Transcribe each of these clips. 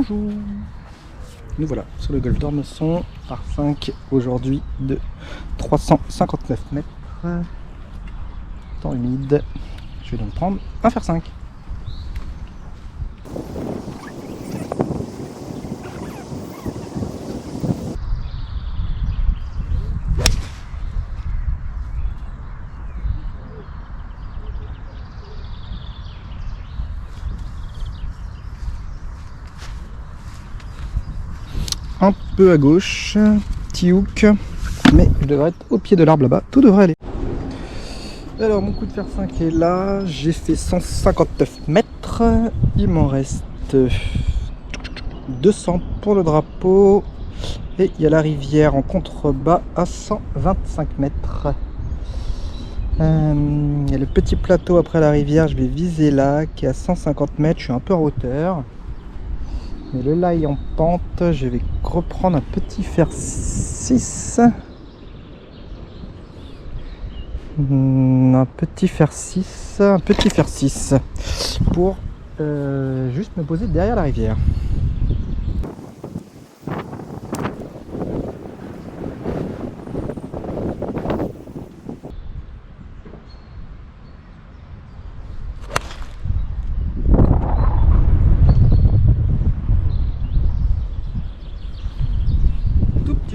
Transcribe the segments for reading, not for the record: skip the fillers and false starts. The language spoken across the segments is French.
Bonjour. Nous voilà sur le golfe d'Ormesson, par 5 aujourd'hui de 359 mètres. Temps humide. Je vais donc prendre un fer 5. Un peu à gauche, petit hook, mais je devrais être au pied de l'arbre là-bas, tout devrait aller. Alors mon coup de fer 5 est là, j'ai fait 159 mètres, il m'en reste 200 pour le drapeau et il y a la rivière en contrebas à 125 mètres. Il y a le petit plateau après la rivière, je vais viser là, qui est à 150 mètres, je suis un peu en hauteur. Mais le laï en pente, je vais reprendre un petit fer 6. Un petit fer 6 pour juste me poser derrière la rivière.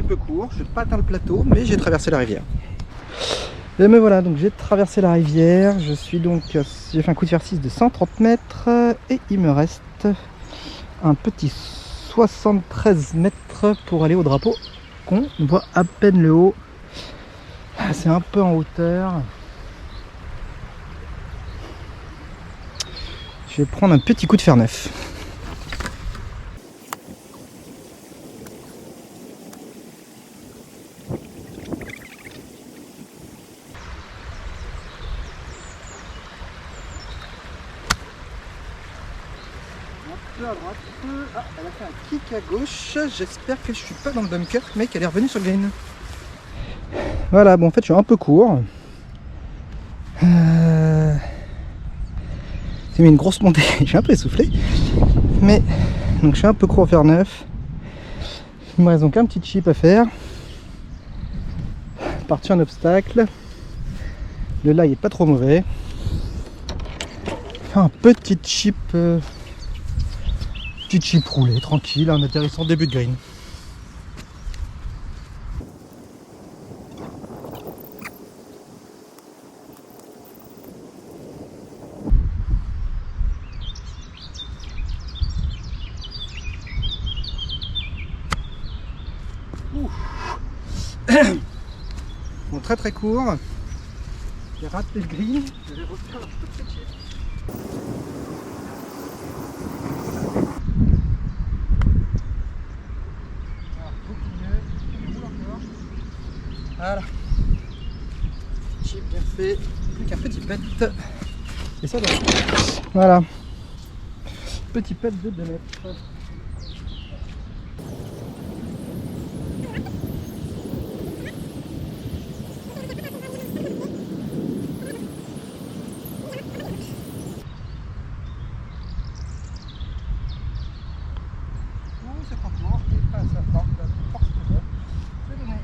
Peu court, je n'ai pas atteint le plateau, mais j'ai traversé la rivière. Et me voilà, donc j'ai traversé la rivière, j'ai fait un coup de fer 6 de 130 mètres et il me reste un petit 73 mètres pour aller au drapeau qu'on voit à peine le haut. C'est un peu en hauteur. Je vais prendre un petit coup de fer 9. À droite. Ah, elle a fait un kick à gauche. J'espère que je suis pas dans le bunker, mais qu'elle est revenue sur le green. Voilà, bon en fait je suis un peu court. J'ai mis une grosse montée, je suis un peu essoufflé. Mais donc je suis un peu court au fer 9. Il me reste donc un petit chip à faire. Partir un obstacle. Le là il est pas trop mauvais. Faire un petit chip. Petit chip roulé, tranquille, en atterrissant début de green. Bon, très court. J'ai raté le green. Je vais refaire un petit chip. Voilà, chip bien fait, plus qu'un petit pet et ça doit. Voilà, petit pet de 2 mètres. C'est pas fort, et pas ça fort, c'est donné.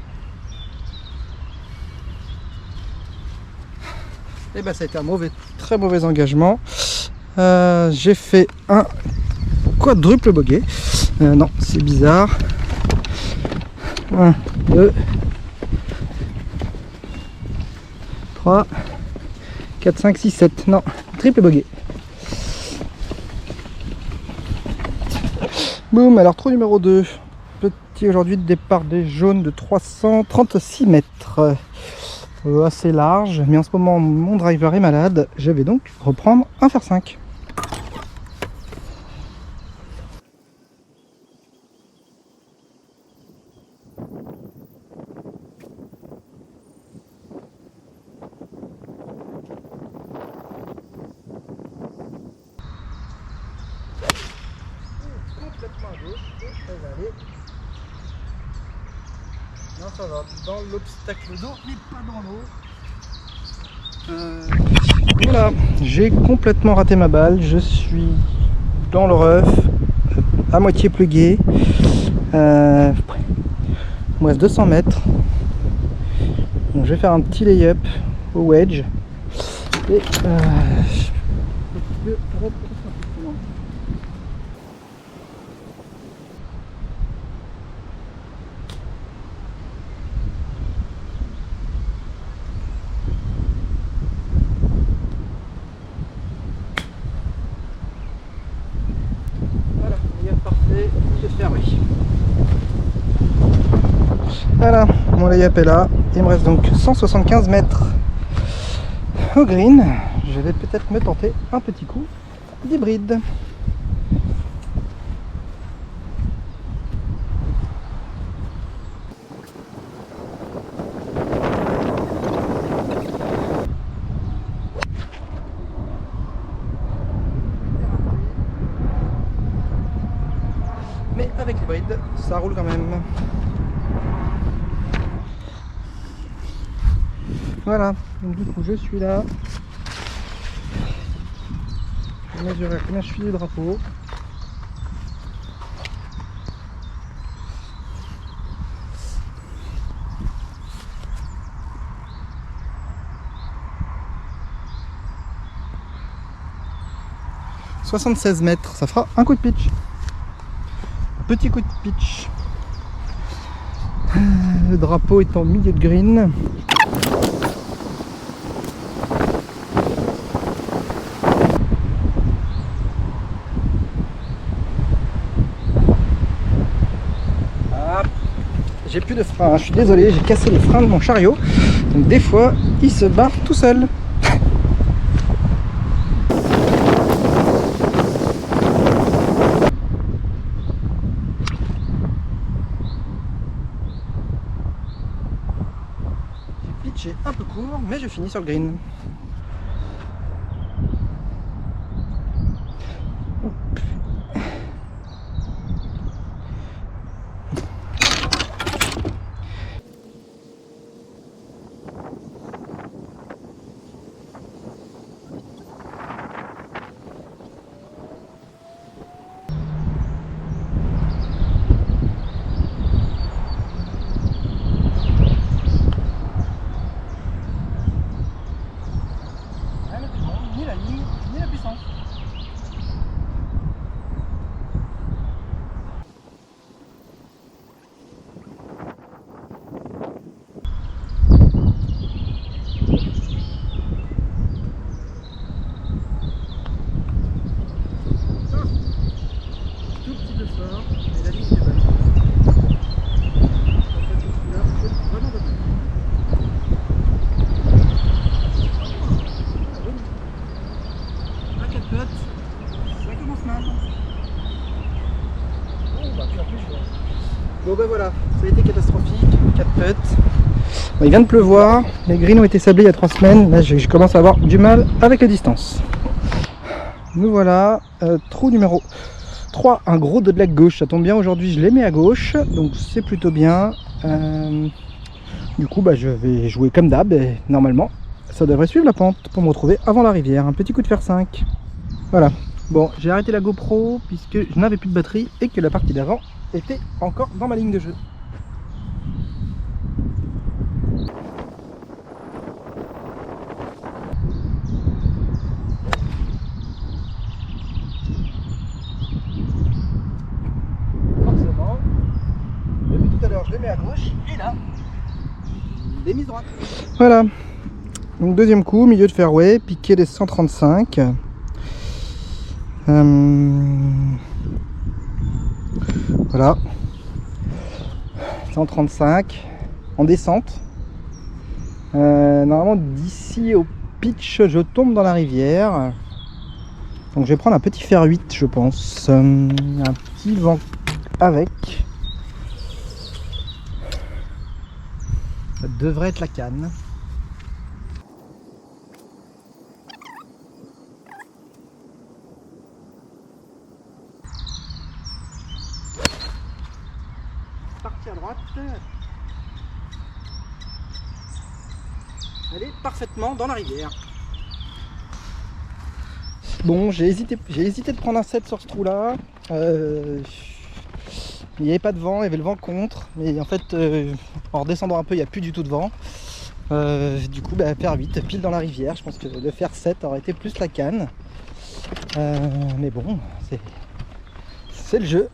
Et ben ça a été un très mauvais engagement. J'ai fait un quadruple bogey. Non, c'est bizarre. 1, 2, 3, 4, 5, 6, 7. Non, triple bogey. Boum, alors trou numéro 2. Petit aujourd'hui de départ des jaunes de 336 mètres. Assez large, mais en ce moment mon driver est malade. Je vais donc reprendre un fer 5. Complètement à gauche, et ça va aller. Non, ça va dans l'obstacle d'eau, mais pas dans l'eau. Voilà, j'ai complètement raté ma balle. Je suis dans le rough. à moitié plugué. Il me reste 200 mètres. Donc je vais faire un petit lay-up au wedge. Et voilà, lay-up parfait, je vais faire oui. Voilà, mon lay-up est là. Il me reste donc 175 mètres au green. Je vais peut-être me tenter un petit coup d'hybride. Mais avec l'hybride, ça roule quand même. Voilà, donc du coup je suis là. Je vais mesurer combien je suis du drapeau. « 76 mètres, ça fera un coup de pitch. Petit coup de pitch. Le drapeau est en milieu de green. J'ai plus de frein, je suis désolé, j'ai cassé les freins de mon chariot. Donc des fois, il se barre tout seul. J'ai pitché un peu court, mais je finis sur le green. Ni la ligne, ni la puissance. Tout petit peu fort, mais la ligne est bonne. Vraiment bonne. Ah, 4 potes, ça commence mal. Oh, bah, puis en plus, je vois. Bon, bah voilà, ça a été catastrophique. 4 putts. Bon, il vient de pleuvoir, les greens ont été sablés il y a 3 semaines. Là, je commence à avoir du mal avec les distances. Nous voilà, trou numéro 3, un gros dos de lac gauche. Ça tombe bien, aujourd'hui je les mets à gauche, donc c'est plutôt bien. Du coup, bah, je vais jouer comme d'hab et normalement, ça devrait suivre la pente pour me retrouver avant la rivière. Un petit coup de fer 5. Voilà. Bon, j'ai arrêté la GoPro puisque je n'avais plus de batterie et que la partie d'avant était encore dans ma ligne de jeu. Forcément, depuis tout à l'heure je les mets à gauche et là, je les mise droite. Voilà. Donc deuxième coup, milieu de fairway, piqué des 135. Voilà, 135 en descente. Normalement d'ici au pitch je tombe dans la rivière, donc je vais prendre un petit fer 8 je pense, un petit vent avec, ça devrait être la canne. Partie à droite, elle est parfaitement dans la rivière. Bon, j'ai hésité de prendre un 7 sur ce trou là, Il n'y avait pas de vent, il y avait le vent contre, mais en fait en redescendant un peu il n'y a plus du tout de vent. Du coup faire vite, pile dans la rivière, je pense que le faire 7 aurait été plus la canne. Mais bon, c'est le jeu.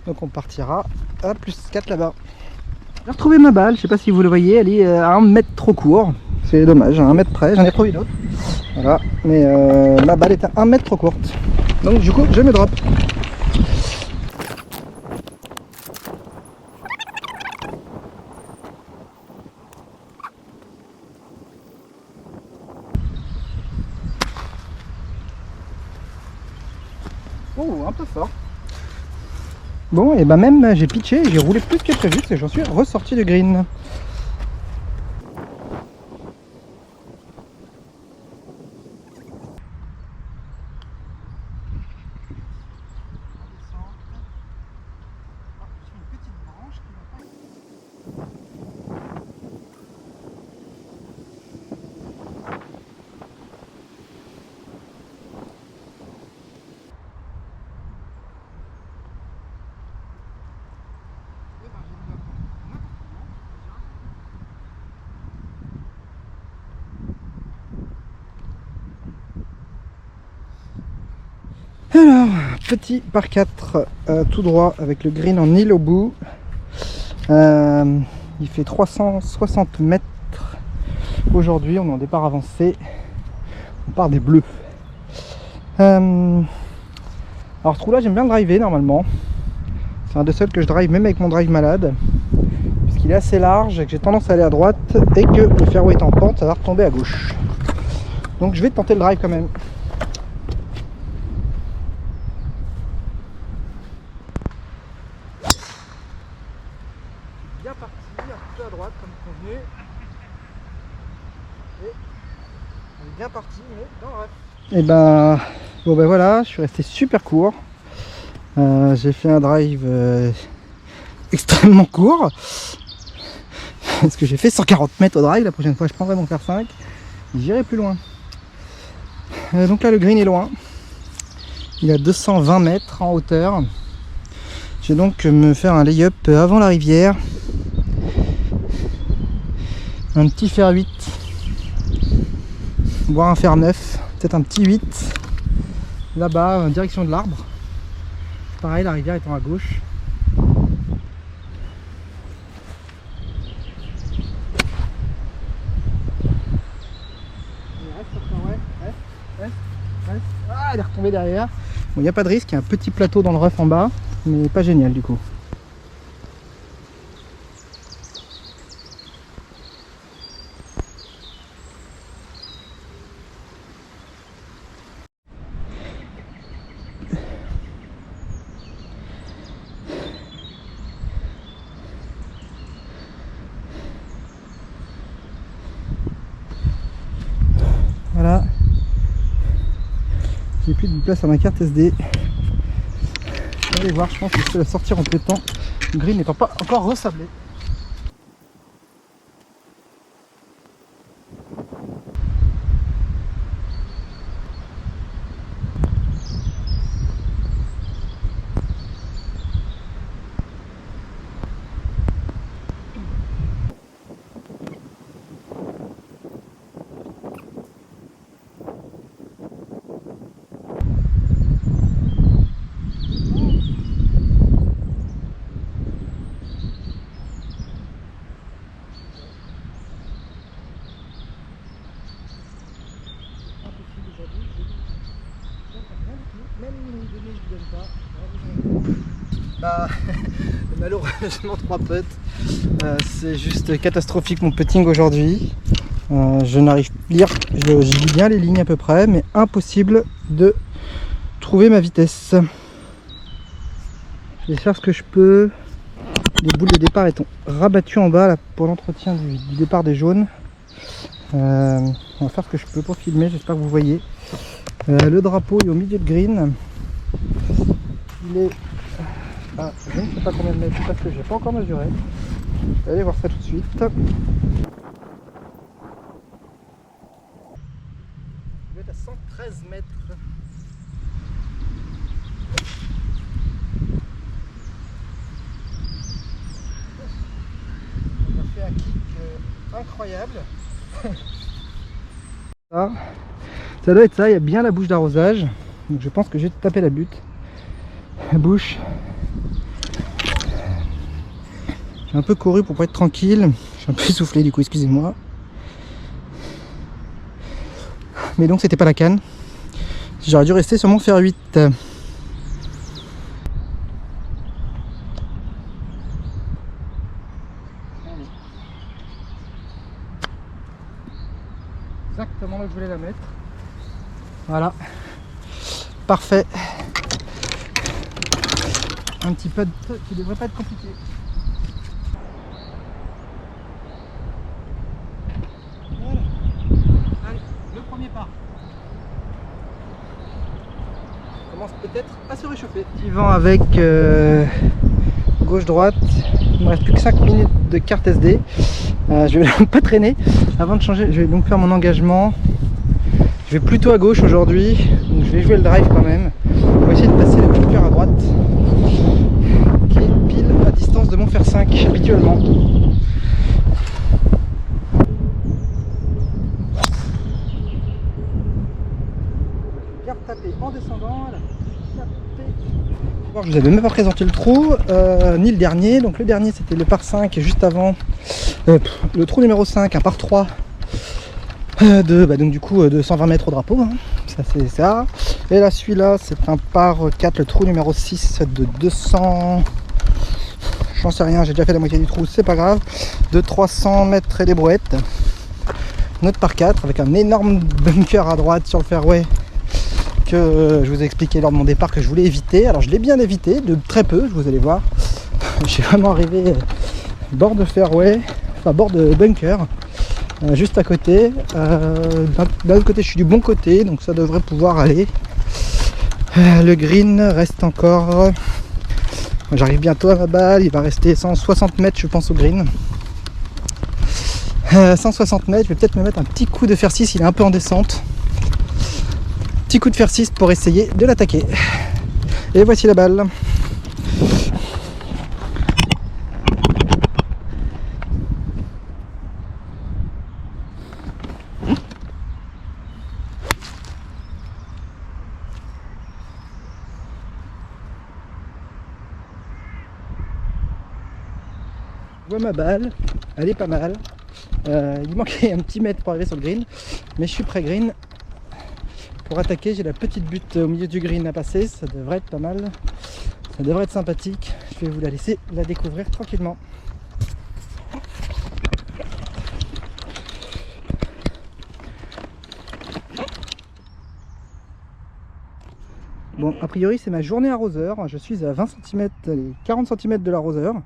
Donc on partira à plus 4 là-bas. J'ai retrouvé ma balle, je sais pas si vous le voyez, elle est à 1 mètre trop court. C'est dommage, à 1 mètre près, j'en ai trouvé une autre. Voilà, mais ma balle est à 1 mètre trop courte. Donc du coup je me drop. Oh, un peu fort. Bon, et bah même j'ai pitché, j'ai roulé plus que prévu, parce que j'en suis ressorti de green. Alors, petit par 4 tout droit avec le green en île au bout. Il fait 360 mètres. Aujourd'hui, on est en départ avancé. On part des bleus. Alors, ce trou là, j'aime bien le driver normalement. C'est un des seuls que je drive même avec mon drive malade. Puisqu'il est assez large et que j'ai tendance à aller à droite et que le fairway est en pente, ça va retomber à gauche. Donc je vais tenter le drive quand même. Bien parti, un peu à droite comme convenu. Et on est bien parti, mais dans le rêve. Et ben, bon ben voilà, je suis resté super court. J'ai fait un drive extrêmement court. Parce que j'ai fait 140 mètres au drive, la prochaine fois je prendrai mon fer 5. J'irai plus loin. Donc là le green est loin. Il a 220 mètres en hauteur. Je vais donc me faire un lay-up avant la rivière. Un petit fer 8. Voire un fer 9. Peut-être un petit 8. Là-bas, en direction de l'arbre. Pareil, la rivière étant à gauche. Ah, elle est retombée derrière. Bon, il n'y a pas de risque, il y a un petit plateau dans le rough en bas, mais pas génial du coup. Voilà. J'ai plus de place à ma carte SD. Je vais aller voir, je pense que je peux la sortir en peu de temps. Le green n'étant pas encore ressablé. Même une demi, je ne donne pas. Bah, malheureusement 3 putts. C'est juste catastrophique mon putting aujourd'hui. Je n'arrive pas à lire, je lis bien les lignes à peu près, mais impossible de trouver ma vitesse. Je vais faire ce que je peux. Les boules de départ étant rabattues en bas là, pour l'entretien du départ des jaunes. On va faire ce que je peux pour filmer, j'espère que vous voyez. Le drapeau est au milieu de green. Il est à je ne sais pas combien de mètres parce que je n'ai pas encore mesuré. Je vais aller voir ça tout de suite. Il doit être à 113 mètres. fait un kick incroyable. Ça doit être ça, il y a bien la bouche d'arrosage. Donc je pense que je vais taper la butte. La bouche. J'ai un peu couru pour pas être tranquille. Je suis un peu essoufflé du coup, excusez-moi. Mais donc c'était pas la canne. J'aurais dû rester sur mon fer 8. Exactement là où je voulais la mettre. Voilà. Parfait. Un petit peu qui devrait pas être compliqué. Voilà. Allez, le premier pas. On commence peut-être à se réchauffer. Suivant avec gauche-droite. Il me reste plus que 5 minutes de carte SD. Je vais pas traîner. Avant de changer, je vais donc faire mon engagement. Je vais plutôt à gauche aujourd'hui. Donc je vais jouer le drive quand même. On va essayer de passer le bunker à droite. Qui est pile à distance de mon fer 5 habituellement. Bien taper en descendant. Là. Je vous avais même pas présenté le trou, ni le dernier. Donc le dernier c'était le par 5 juste avant le trou numéro 5, un par 3 donc du coup de 120 mètres au drapeau, hein. Ça c'est ça. Et là celui-là c'est un par 4, le trou numéro 6 de 200, j'en sais rien, j'ai déjà fait la moitié du trou, c'est pas grave, de 300 mètres et des brouettes. Notre par 4 avec un énorme bunker à droite sur le fairway que je vous ai expliqué lors de mon départ que je voulais éviter. Alors je l'ai bien évité, de très peu, vous allez voir. Je suis vraiment arrivé bord de fairway, enfin bord de bunker, juste à côté. D'un autre côté je suis du bon côté, donc ça devrait pouvoir aller. Le green reste encore, j'arrive bientôt à ma balle, il va rester 160 mètres je pense au green. 160 mètres, je vais peut-être me mettre un petit coup de fer 6, il est un peu en descente. Petit coup de fer 6 pour essayer de l'attaquer. Et voici la balle. Je vois ma balle, elle est pas mal. Il manquait un petit mètre pour arriver sur le green, mais je suis prêt green. Pour attaquer, j'ai la petite butte au milieu du green à passer, ça devrait être pas mal, ça devrait être sympathique. Je vais vous la laisser la découvrir tranquillement. Bon, a priori c'est ma journée arroseur, je suis à 20 cm, 40 cm de l'arroseur.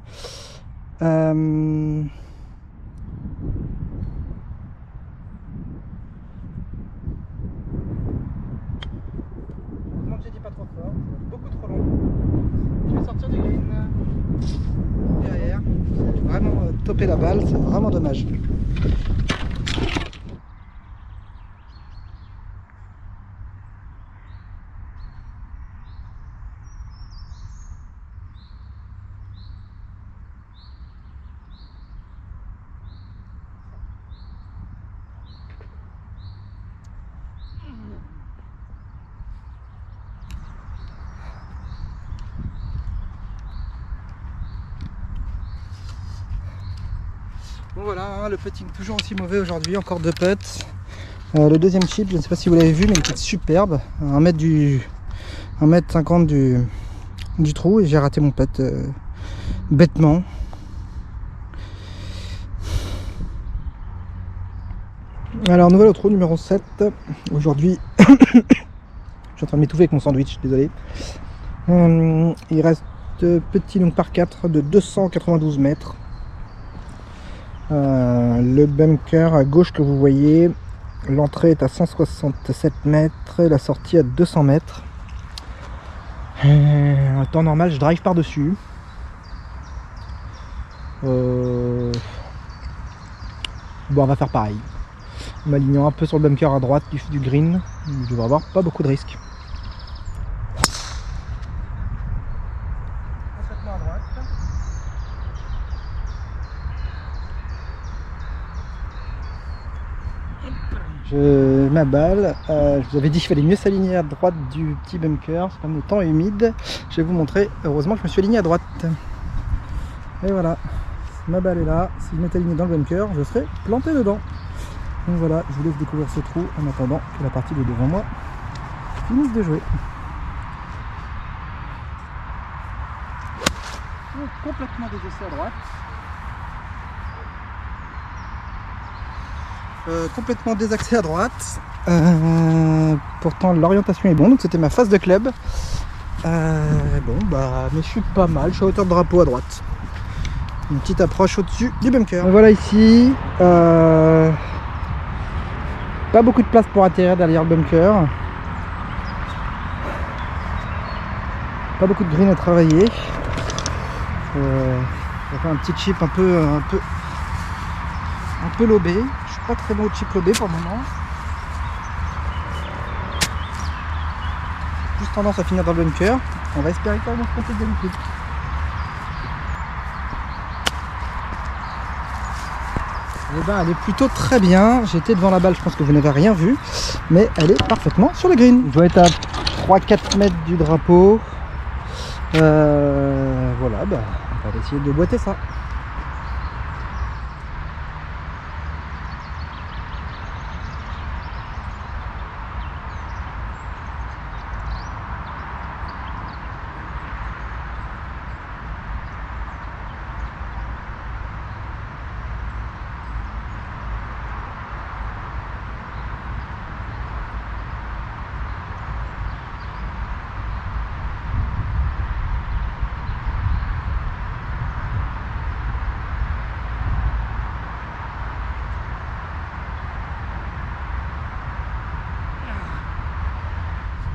J'ai dit pas trop fort, beaucoup trop long. Je vais sortir du green derrière. J'ai vraiment topé la balle, c'est vraiment dommage. Bon voilà, hein, le putting toujours aussi mauvais aujourd'hui, encore 2 putts. Le deuxième chip, je ne sais pas si vous l'avez vu, mais il était superbe. 1m50 du trou et j'ai raté mon putt bêtement. Alors nouvel au trou numéro 7. Aujourd'hui, je suis en train de m'étouffer avec mon sandwich, désolé. Il reste petit donc par 4 de 292 mètres. Le bunker à gauche que vous voyez, l'entrée est à 167 mètres et la sortie à 200 mètres. En temps normal je drive par dessus. Bon, on va faire pareil en m'alignant un peu sur le bunker à droite du green. Je devrais avoir pas beaucoup de risques. ma balle, je vous avais dit qu'il fallait mieux s'aligner à droite du petit bunker, comme le temps est humide. Je vais vous montrer, heureusement que je me suis aligné à droite. Et voilà, ma balle est là. Si je m'étais aligné dans le bunker, je serais planté dedans. Donc voilà, je vous laisse découvrir ce trou en attendant que la partie de devant moi finisse de jouer. Donc, complètement désossé à droite. Complètement désaxé à droite. Pourtant l'orientation est bonne, donc c'était ma phase de club. Bon bah, mais je suis pas mal, je suis à hauteur de drapeau à droite. Une petite approche au-dessus du bunker. Voilà ici. Pas beaucoup de place pour atterrir derrière le bunker. Pas beaucoup de green à travailler. On va faire un petit chip un peu lobé. Je suis pas très bon au chip lobé pour le moment. Plus tendance à finir dans le bunker. On va espérer quand même se compter de liquide. Et ben, elle est plutôt très bien. J'étais devant la balle, je pense que vous n'avez rien vu, mais elle est parfaitement sur le green. Je dois être à 3-4 mètres du drapeau. Voilà, bah, on va essayer de boiter ça.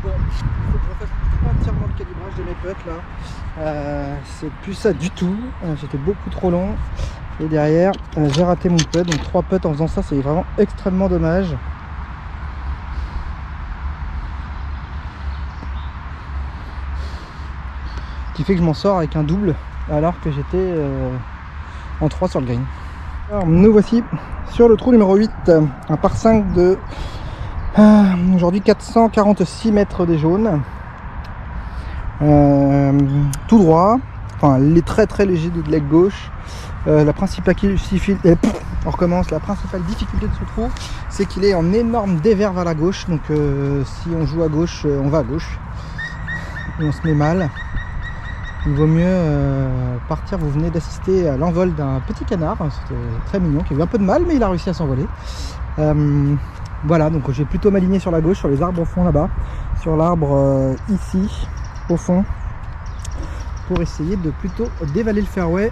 Bon, il faut que je refasse entièrement le calibrage de mes putts là. C'est plus ça du tout. J'étais beaucoup trop long. Et derrière, j'ai raté mon putt. Donc 3 putts en faisant ça, c'est vraiment extrêmement dommage. Ce qui fait que je m'en sors avec un double alors que j'étais en 3 sur le green. Alors nous voici sur le trou numéro 8, un par 5 de aujourd'hui 446 mètres des jaunes, tout droit, enfin les très léger de leg gauche. La principale difficulté de ce trou, c'est qu'il est en énorme dévers vers la gauche, donc si on joue à gauche, on va à gauche et on se met mal. Il vaut mieux partir. Vous venez d'assister à l'envol d'un petit canard, c'était très mignon, qui a eu un peu de mal, mais il a réussi à s'envoler. Voilà, donc je vais plutôt m'aligner sur la gauche, sur les arbres au fond là-bas, sur l'arbre ici, au fond, pour essayer de plutôt dévaler le fairway,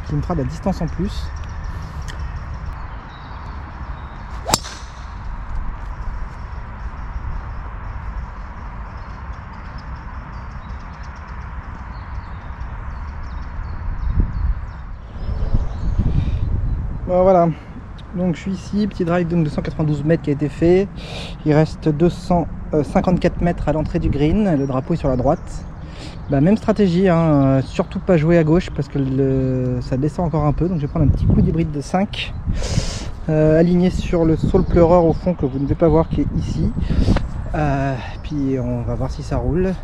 qui me fera de la distance en plus. Bon, voilà, donc je suis ici, petit drive donc de 192 mètres qui a été fait. Il reste 254 mètres à l'entrée du green, le drapeau est sur la droite. Bah, même stratégie, hein, surtout pas jouer à gauche parce que ça descend encore un peu, donc je vais prendre un petit coup d'hybride de 5, aligné sur le saule pleureur au fond que vous ne devez pas voir qui est ici. Puis on va voir si ça roule.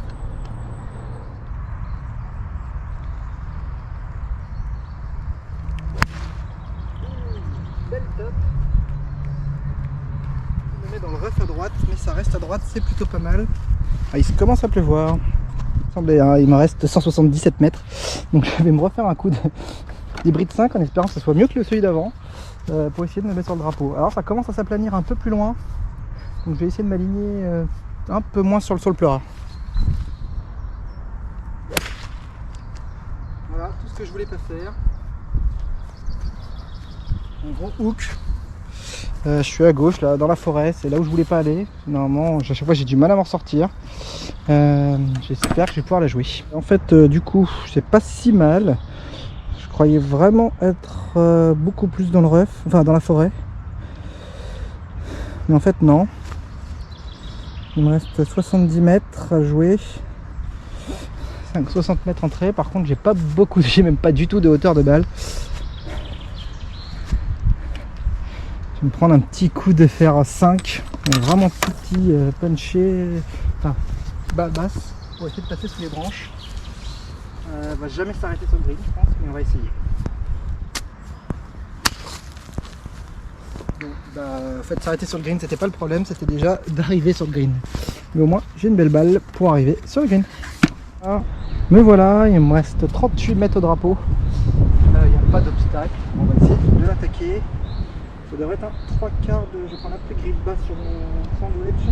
Belle top. Je me mets dans le rough à droite, mais ça reste à droite, c'est plutôt pas mal. Il commence à pleuvoir. Il me reste 177 mètres, donc je vais me refaire un coup d'hybride 5 en espérant que ce soit mieux que celui d'avant, pour essayer de me mettre sur le drapeau. Alors ça commence à s'aplanir un peu plus loin, donc je vais essayer de m'aligner un peu moins sur le saule pleureur. Voilà tout ce que je voulais pas faire. Un gros hook. Je suis à gauche là dans la forêt, c'est là où je voulais pas aller. Normalement à chaque fois j'ai du mal à m'en sortir. J'espère que je vais pouvoir la jouer. En fait du coup c'est pas si mal. Je croyais vraiment être beaucoup plus dans le rough, enfin dans la forêt. Mais en fait non. Il me reste 70 mètres à jouer. 60 mètres entrée. Par contre j'ai pas beaucoup, j'ai même pas du tout de hauteur de balle. vais me prendre un petit coup de fer 5, vraiment petit, punché, enfin basse, pour essayer de passer sous les branches. Va jamais s'arrêter sur le green, je pense, mais on va essayer. Bon, en fait, s'arrêter sur le green, c'était pas le problème, c'était déjà d'arriver sur le green. Mais au moins, j'ai une belle balle pour arriver sur le green. Ah, me voilà, il me reste 38 mètres au drapeau. Il n'y a pas d'obstacle. On va essayer de l'attaquer. Ça devrait être un 3 quarts de. Je prends un peu grille basse sur mon sandwich.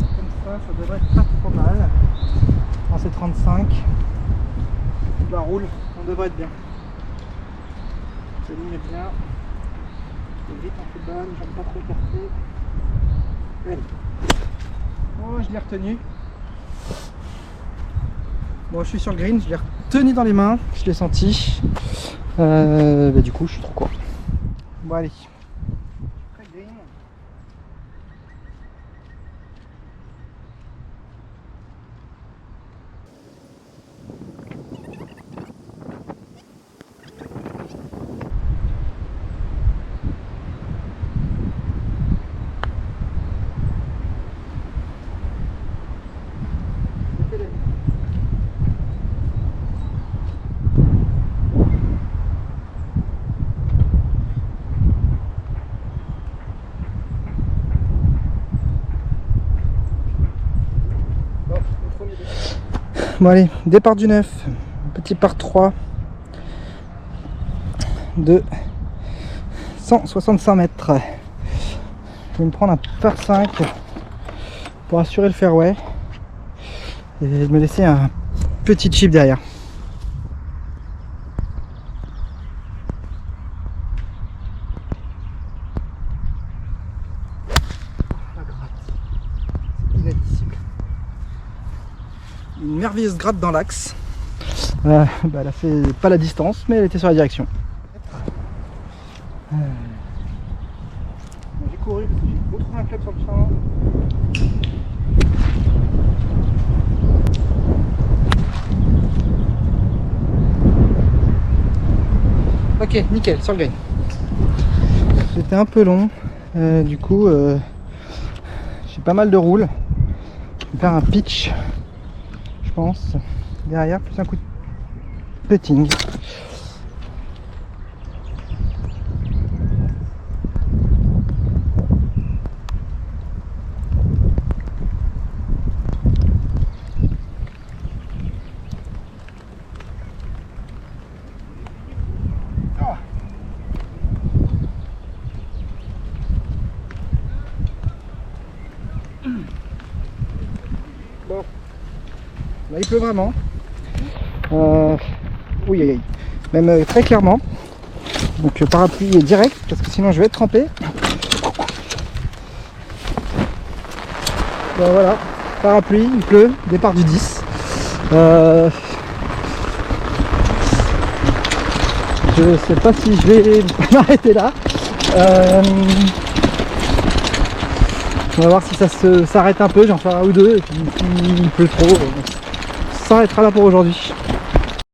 Comme ça devrait être pas trop mal. Dans ces 35. La roule, on devrait être bien. Je ligne bien. Je vite un peu de balle, j'aime pas trop écarter. Allez. Oh, je l'ai retenu. Bon, je suis sur le green, je l'ai retenu dans les mains, je l'ai senti. Du coup, je suis trop court. Bon, allez. Très green. Bon allez, départ du 9, petit par 3 de 165 mètres. Je vais me prendre un par 5 pour assurer le fairway et me laisser un petit chip derrière. Une merveilleuse gratte dans l'axe. Elle a fait pas la distance, mais elle était sur la direction. J'ai couru parce que j'ai retrouvé un club sur le champ. Ok, nickel, sur le green. C'était un peu long, du coup j'ai pas mal de roule. Je vais faire un pitch, je pense, derrière, plus un coup de putting. Bon, là il pleut vraiment. Oui, oui, même très clairement. Donc parapluie direct parce que sinon je vais être trempé. Bon, voilà, parapluie, il pleut, départ du 10. Je sais pas si je vais m'arrêter là. On va voir si ça s'arrête un peu, j'en ferai un ou deux, et puis s'il pleut trop, ça s'arrêtera là pour aujourd'hui.